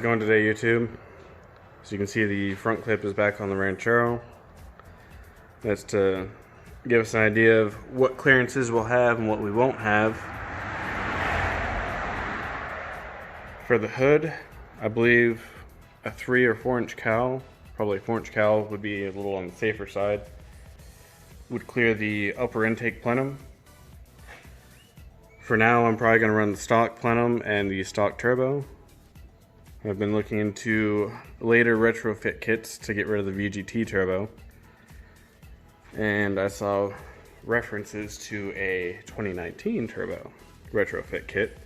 going today, YouTube? As you can see, the front clip is back on the Ranchero. That's to give us an idea of what clearances we'll have and what we won't have. For the hood, I believe a 3 or 4 inch cowl, probably a 4 inch cowl would be a little on the safer side, would clear the upper intake plenum. For now, I'm probably going to run the stock plenum and the stock turbo. I've been looking into later retrofit kits to get rid of the VGT turbo, and I saw references to a 2019 turbo retrofit kit.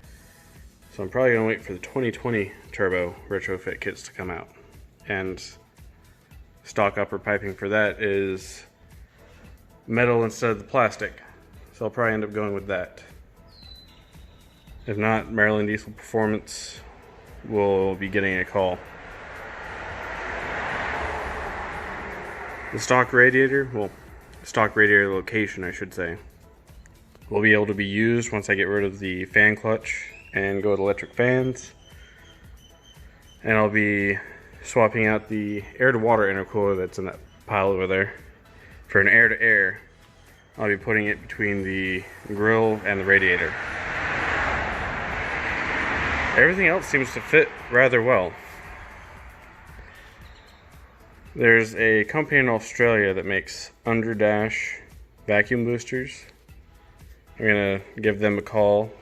So I'm probably going to wait for the 2020 turbo retrofit kits to come out. And stock upper piping for that is metal instead of the plastic. So I'll probably end up going with that. If not, Maryland Diesel Performance will be getting a call. The stock radiator, well, stock radiator location I should say, will be able to be used once I get rid of the fan clutch and go with electric fans. And I'll be swapping out the air to water intercooler that's in that pile over there for an air to air. I'll be putting it between the grill and the radiator. Everything else seems to fit rather well. There's a company in Australia that makes underdash vacuum boosters. I'm gonna give them a call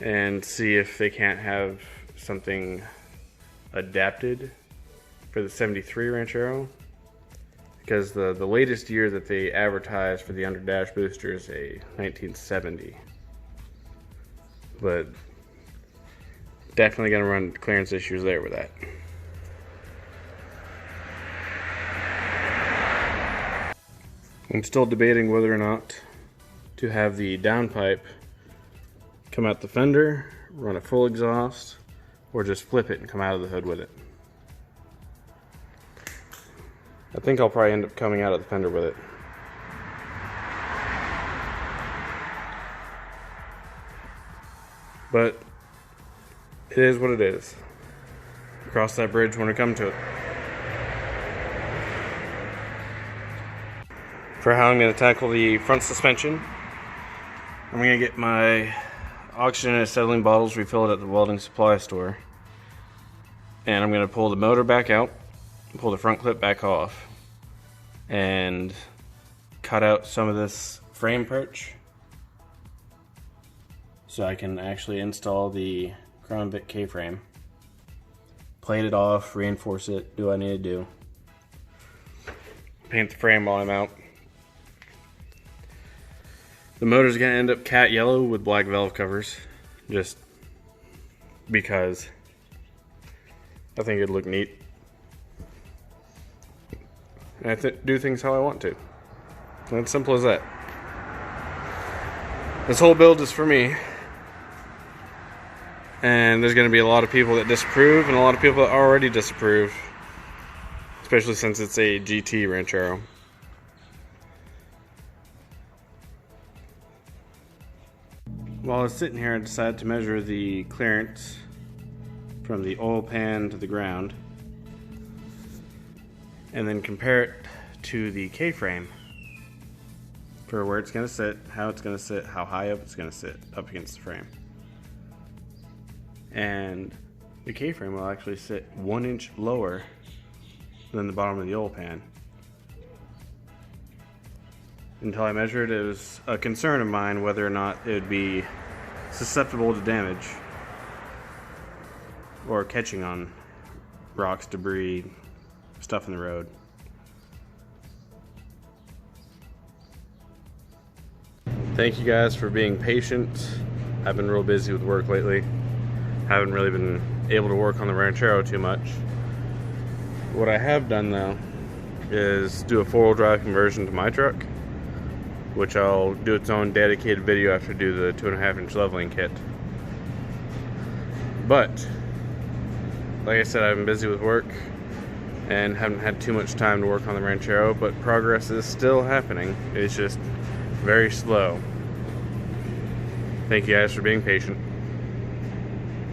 and see if they can't have something adapted for the 73 Ranchero, because the latest year that they advertised for the underdash booster is a 1970. But definitely gonna run clearance issues there with that. I'm still debating whether or not to have the downpipe come out the fender, run a full exhaust, or just flip it and come out of the hood with it. I think I'll probably end up coming out of the fender with it. But it is what it is. Cross that bridge when we come to it. For how I'm going to tackle the front suspension, I'm going to get my oxygen and acetylene bottles refilled at the welding supply store. And I'm going to pull the motor back out, pull the front clip back off, and cut out some of this frame perch so I can actually install the Crown Vic K-frame. Plate it off, reinforce it, do what I need to do. Paint the frame while I'm out. The motor's gonna end up cat yellow with black valve covers, just because I think it'd look neat. And I do things how I want to. And it's simple as that. This whole build is for me. And there's going to be a lot of people that disapprove and a lot of people that already disapprove. Especially since it's a GT Ranchero. While I was sitting here, I decided to measure the clearance from the oil pan to the ground, and then compare it to the K-frame for where it's going to sit, how it's going to sit, how high up it's going to sit up against the frame. And the K-frame will actually sit 1 inch lower than the bottom of the oil pan. Until I measured, it was a concern of mine whether or not it would be susceptible to damage or catching on rocks, debris, stuff in the road. Thank you guys for being patient. I've been real busy with work lately. Haven't really been able to work on the Ranchero too much. What I have done though is do a 4-wheel drive conversion to my truck, which I'll do its own dedicated video after I do the 2.5 inch leveling kit. But like I said, I've been busy with work and haven't had too much time to work on the Ranchero, but progress is still happening. It's just very slow. Thank you guys for being patient.